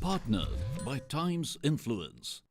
Partnered by Time's influence.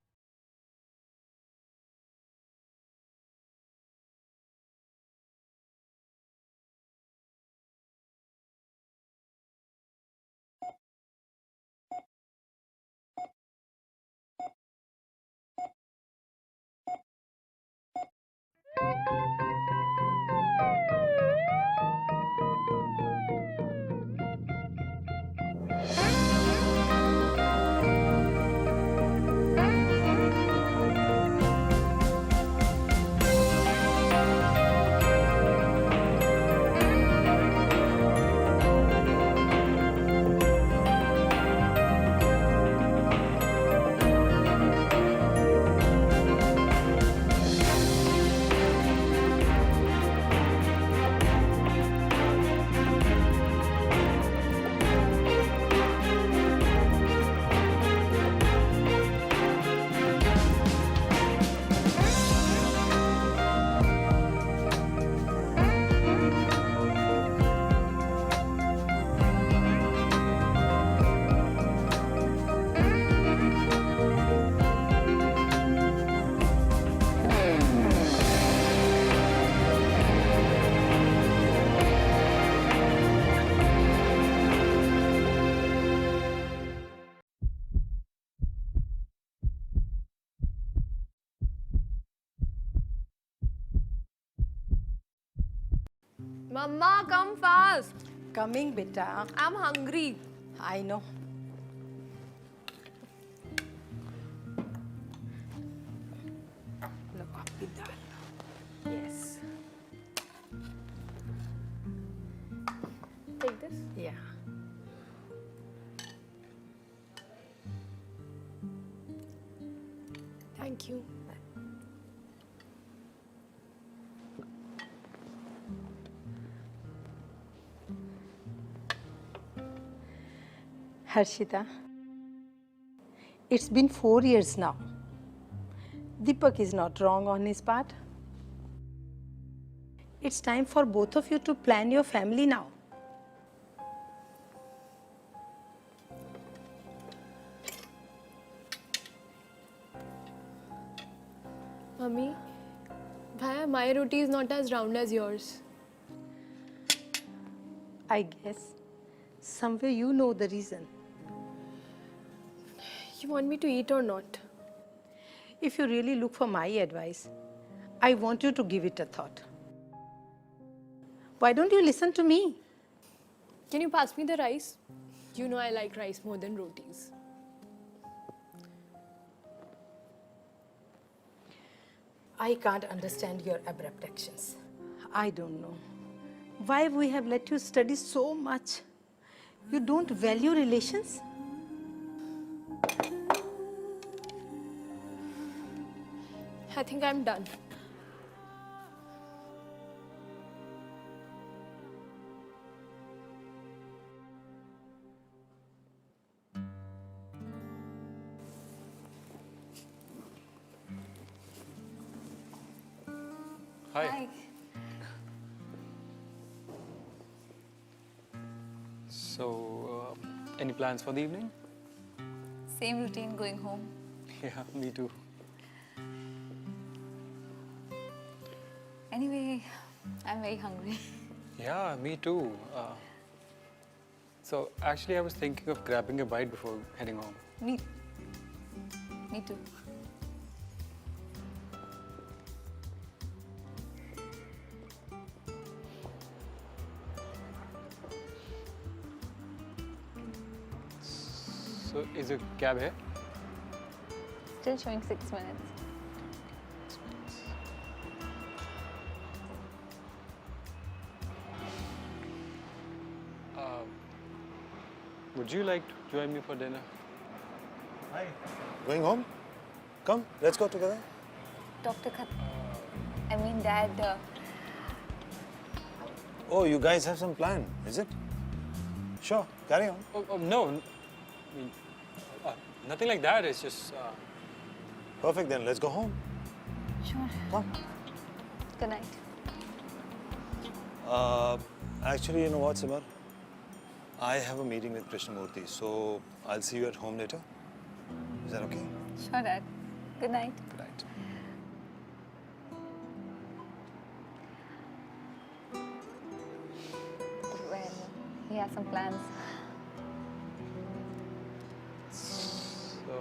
Mama, come fast. Coming, beta. I'm hungry. I know. Look up with that. Yes. Take this. Yeah. Thank you. Harshita, it's been 4 years now. Deepak is not wrong on his part. It's time for both of you to plan your family now. Mummy, why my roti is not as round as yours? I guess somewhere you know the reason. You want me to eat or not? If you really look for my advice, I want you to give it a thought. Why don't you listen to me? Can you pass me the rice? You know I like rice more than rotis. I can't understand your abrupt actions. I don't know why we have let you study so much. You don't value relations? I think I'm done. Hi. So, any plans for the evening? Same routine, going home. Yeah, me too. Anyway, I'm very hungry. Yeah, me too. So, actually, I was thinking of grabbing a bite before heading home. Me too. So, is your cab here? Still showing 6 minutes. Would you like to join me for dinner? Hi. Going home? Come, let's go together. Dr. Dad, Oh, you guys have some plan, is it? Sure, carry on. No. Nothing like that. It's just... Perfect then, let's go home. sure. Come. Good night. Actually, you know what, Simar? I have a meeting with Krishnamurti, so I'll see you at home later. Is that okay? Sure, Dad. Good night. Good night. Well, he has some plans. So...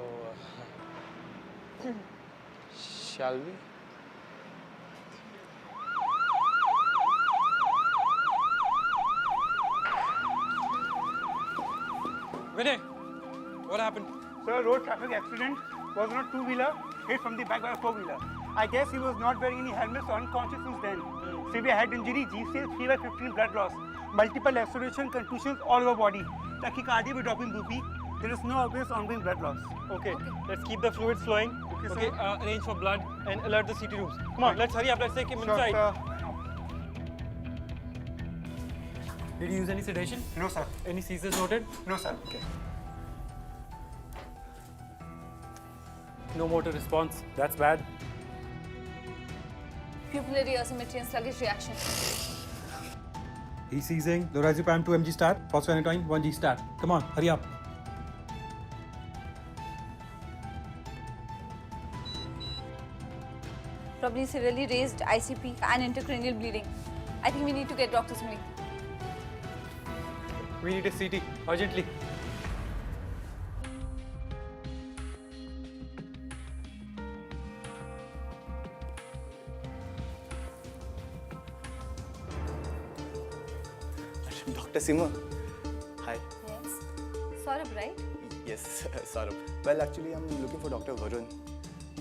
shall we? Vinay, what happened? Sir, road traffic accident was on a two-wheeler hit from the back by a four-wheeler. I guess he was not wearing any helmet, so unconscious since then. Severe head injury, GCL 3/15 blood loss, multiple laceration, contusions all over body. Tachycardia with dropping BP. There is no obvious ongoing blood loss. Okay, let's keep the fluids flowing. Okay, sir. Arrange for blood and alert the CT rooms. Come on, let's hurry up. Let's take him Sure, inside. sir. Did you use any sedation? No, sir. Any seizures noted? No, sir. Okay. No motor response. That's bad. Pupillary asymmetry and sluggish reaction. He's seizing lorazepam 2 mg star, phosphoanatoin 1 g star. Come on, hurry up. Probably severely raised ICP and intracranial bleeding. I think we need to get Dr. Sumit. We need a CT urgently. Dr. Sima. Hi. Yes. Saurabh, right? Yes, Saurabh. Well, actually, I'm looking for Dr. Varun.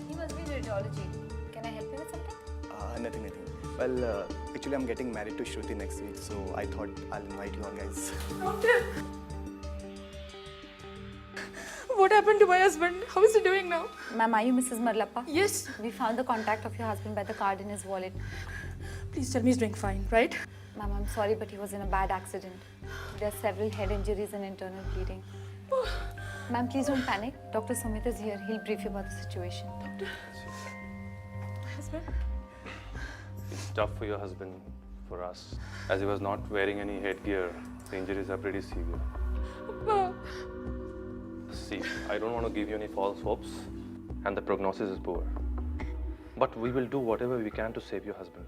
He must be in radiology. Can I help you with something? Nothing. Well, actually, I'm getting married to Shruti next week, so I thought I'll invite you all guys. What happened to my husband? How is he doing now? Ma'am, are you Mrs. Marlappa? Yes. We found the contact of your husband by the card in his wallet. Please tell me he's doing fine, right? Ma'am, I'm sorry, but he was in a bad accident. There are several head injuries and internal bleeding. Ma'am, please don't panic. Dr. Sumit is here. He'll brief you about the situation. Husband? It's tough for your husband, for us. As he was not wearing any headgear, the injuries are pretty severe. See, I don't want to give you any false hopes, and the prognosis is poor. But we will do whatever we can to save your husband.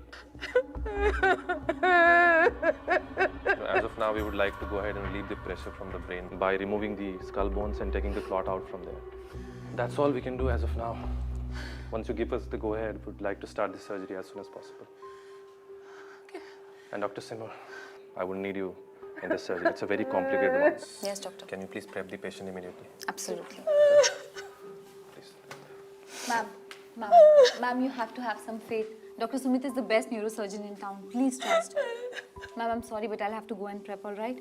As of now, we would like to go ahead and relieve the pressure from the brain by removing the skull bones and taking the clot out from there. That's all we can do as of now. Once you give us the go-ahead, we'd like to start the surgery as soon as possible. Okay. And Dr. Simar, I will need you in this surgery. It's a very complicated one. Yes, doctor. Can you please prep the patient immediately? Absolutely. Please. Ma'am, you have to have some faith. Dr. Sumit is the best neurosurgeon in town. Please trust. Ma'am, I'm sorry, but I'll have to go and prep, all right?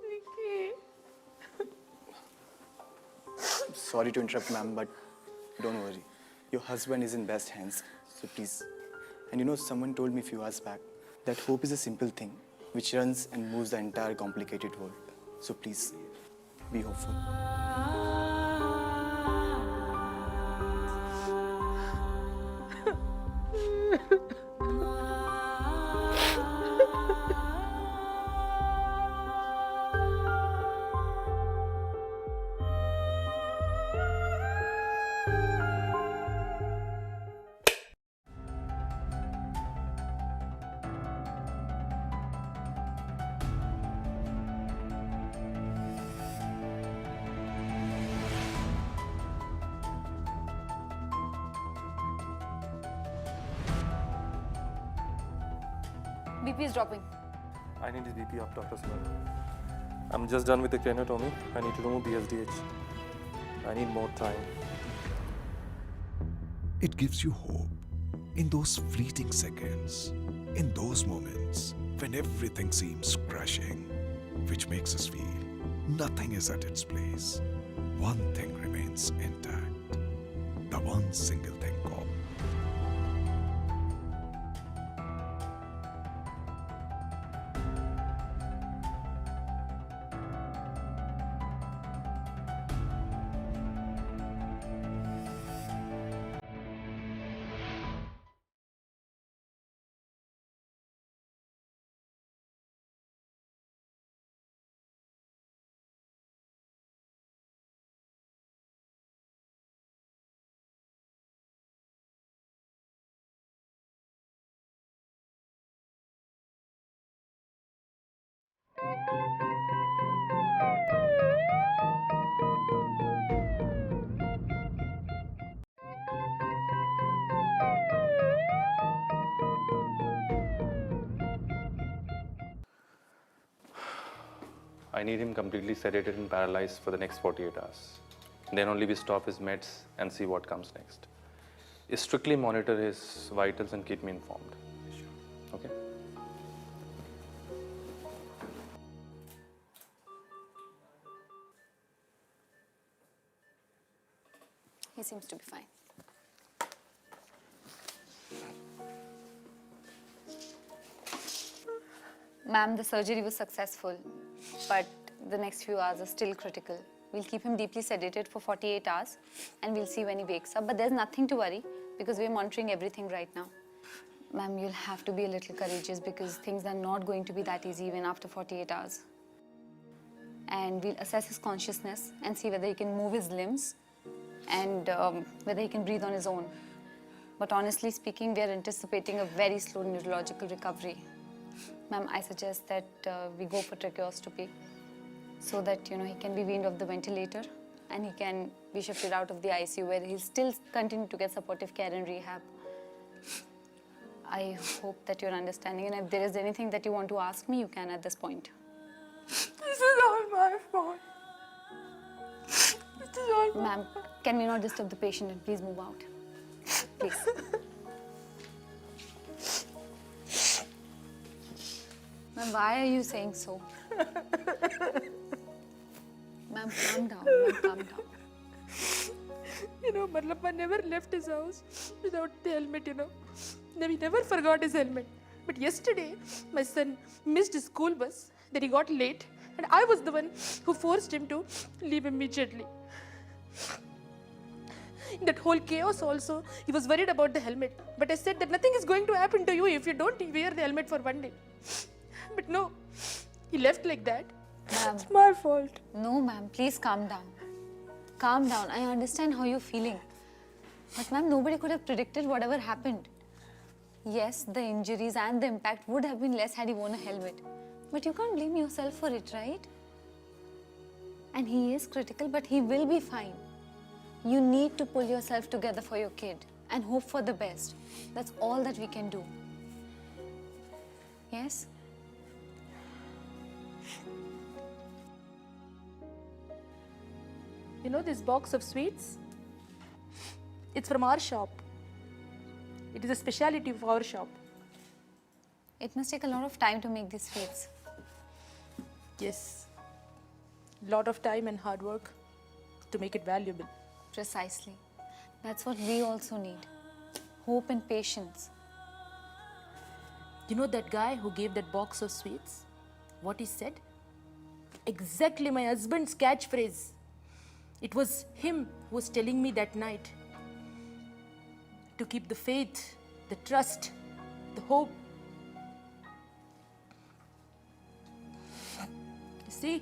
Vicky. Sorry to interrupt, ma'am, but don't worry. Your husband is in best hands, so please. And you know, someone told me a few hours back that hope is a simple thing which runs and moves the entire complicated world. So please, be hopeful. BP is dropping. I need his BP up, Dr. Simar. I'm just done with the craniotomy. I need to remove the SDH. I need more time. It gives you hope in those fleeting seconds, in those moments when everything seems crashing, which makes us feel nothing is at its place. one thing remains intact. The one single thing called I need him completely sedated and paralyzed for the next 48 hours. Then only we stop his meds and see what comes next. Strictly monitor his vitals and keep me informed. Okay? He seems to be fine. Ma'am, the surgery was successful, but the next few hours are still critical. We'll keep him deeply sedated for 48 hours and we'll see when he wakes up. But there's nothing to worry because we're monitoring everything right now. Ma'am, you'll have to be a little courageous because things are not going to be that easy even after 48 hours. And we'll assess his consciousness and see whether he can move his limbs and whether he can breathe on his own. But honestly speaking, we are anticipating a very slow neurological recovery. Ma'am, I suggest that we go for tracheostomy so that, he can be weaned off the ventilator and he can be shifted out of the ICU where he'll still continue to get supportive care and rehab. I hope that you're understanding, and if there is anything that you want to ask me, you can at this point. This is all my fault. This is all. Ma'am, can we not disturb the patient and please move out? Please. Ma'am, why are you saying so? Ma'am, calm down. Ma'am, calm down. I never left his house without the helmet, He never forgot his helmet. But yesterday, my son missed his school bus, then he got late, and I was the one who forced him to leave immediately. In that whole chaos also, he was worried about the helmet. But I said that nothing is going to happen to you if you don't wear the helmet for one day. But no, he left like that. Ma'am. It's my fault. No, ma'am, please calm down. Calm down. I understand how you're feeling. But ma'am, nobody could have predicted whatever happened. Yes, the injuries and the impact would have been less had he worn a helmet. But you can't blame yourself for it, right? And he is critical, but he will be fine. You need to pull yourself together for your kid and hope for the best. That's all that we can do. Yes? This box of sweets? It's from our shop. It is a specialty of our shop. It must take a lot of time to make these sweets. Yes. Lot of time and hard work to make it valuable. Precisely. That's what we also need. Hope and patience. That guy who gave that box of sweets? What he said? Exactly my husband's catchphrase. It was him who was telling me that night to keep the faith, the trust, the hope. You see?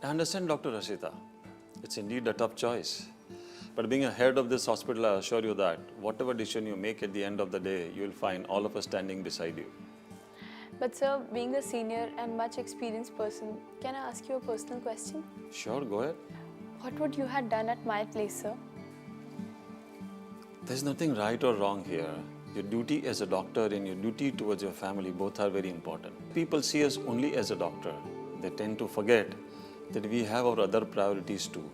I understand, Dr. Rashita. It's indeed a tough choice. But being a head of this hospital, I assure you that whatever decision you make at the end of the day, you will find all of us standing beside you. But sir, being a senior and much experienced person, can I ask you a personal question? Sure, go ahead. What would you have done at my place, sir? There's nothing right or wrong here. Your duty as a doctor and your duty towards your family both are very important. people see us only as a doctor, they tend to forget that we have our other priorities too.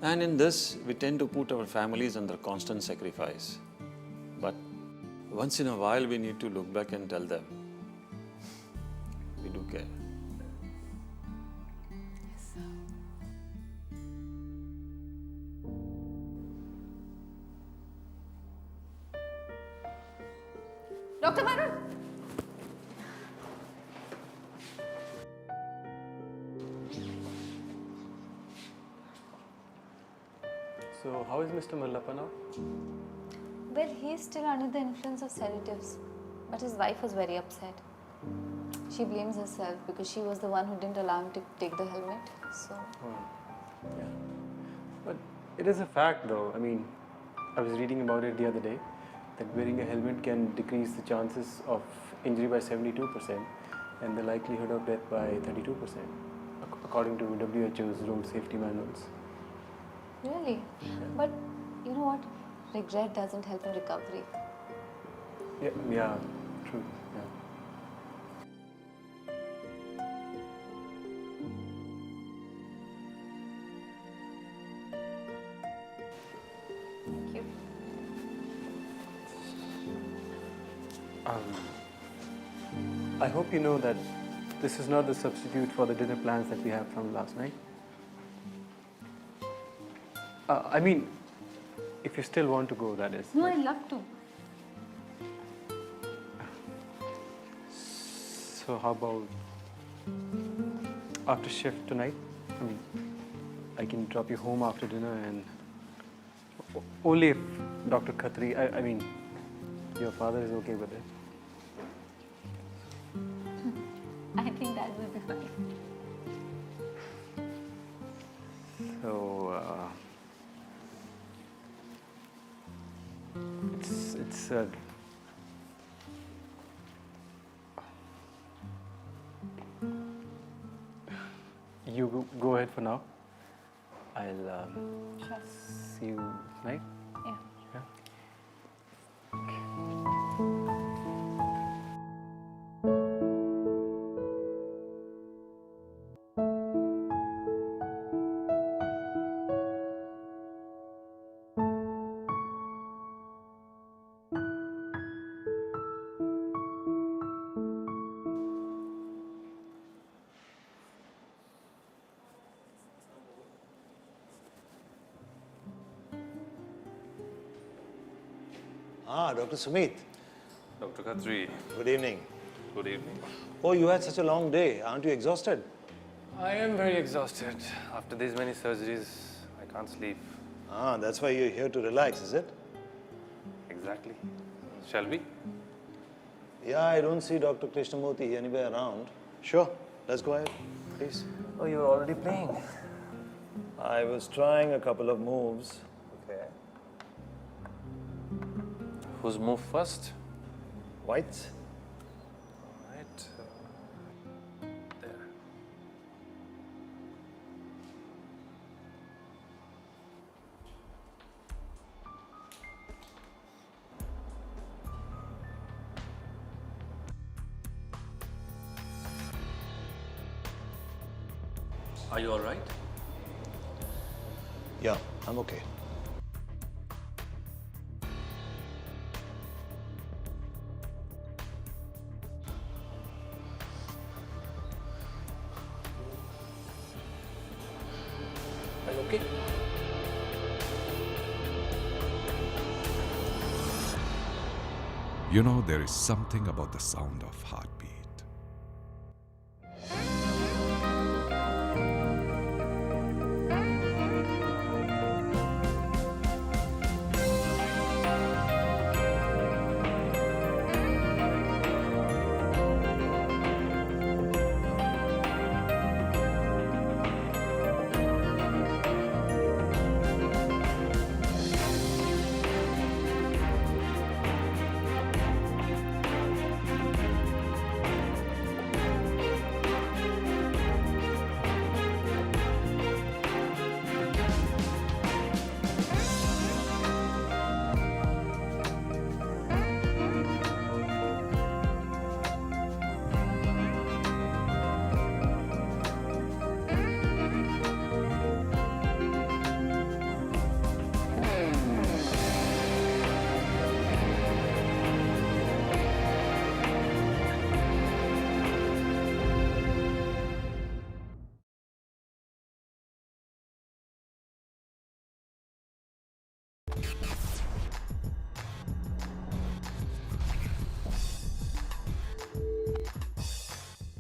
And in this, we tend to put our families under constant sacrifice. But once in a while, we need to look back and tell them, we do care. Dr. Varun! So, how is Mr. Mallappa now? Well, he is still under the influence of sedatives, but his wife was very upset. She blames herself because she was the one who didn't allow him to take the helmet. So, Yeah. But it is a fact though. I mean, I was reading about it the other day that wearing a helmet can decrease the chances of injury by 72% and the likelihood of death by 32%, according to WHO's road safety manuals. really? But you know what? Regret doesn't help in recovery. Yeah, true. Yeah. Thank you. I hope you know that this is not the substitute for the dinner plans that we have from last night. I mean, if you still want to go, that is. No, I'd love to. So how about after shift tonight? I mean, I can drop you home after dinner and only if Dr. Khatri, I mean, your father is okay with it. I think that will be fine. So, it's you go ahead for now. I'll Sure. see you tonight. Yeah. Yeah. Dr. Sumit. Dr. Khatri, Good evening. good evening. Oh, you had such a long day. Aren't you exhausted? I am very exhausted. After these many surgeries, I can't sleep. That's why you're here to relax, is it? Exactly. Shall we? Yeah, I don't see Dr. Krishnamurthy anywhere around. Sure, let's go ahead, please. Oh, you're already playing. I was trying a couple of moves. Okay. Who's moved first? Whites? Right. There. Are you all right? Yeah, I'm okay. Are you okay? You know, there is something about the sound of heartbeat.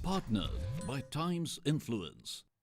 Partnered by Times Influence.